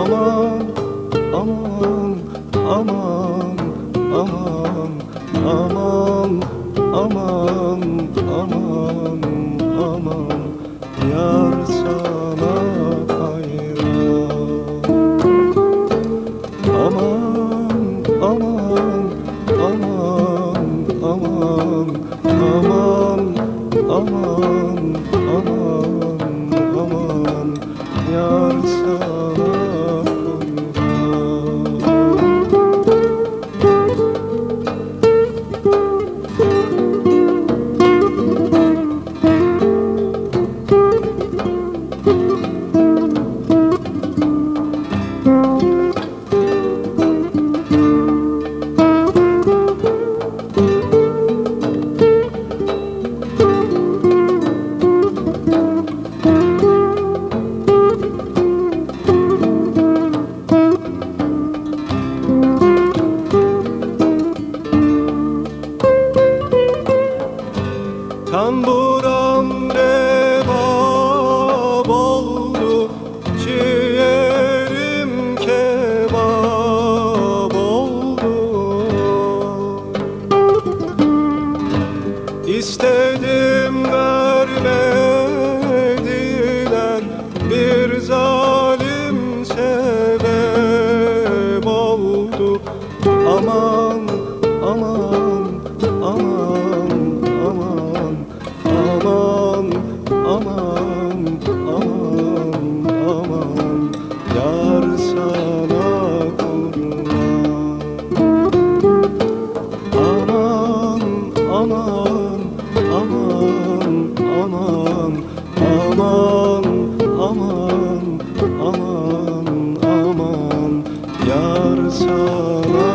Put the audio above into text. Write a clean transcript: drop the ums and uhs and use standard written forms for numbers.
Aman, aman, aman, aman, aman, aman, aman, aman, yar sana hayran. Aman, aman, aman, aman, aman, aman, aman, aman, yar sana tamburam rebab oldu, ciğerim kebap oldu. İstedim vermediler, bir zalim sebep oldu. Aman, aman, aman, aman, aman, aman, aman, aman, yar sana kurban. Aman, aman, aman, aman, aman, aman, aman, aman, yar sana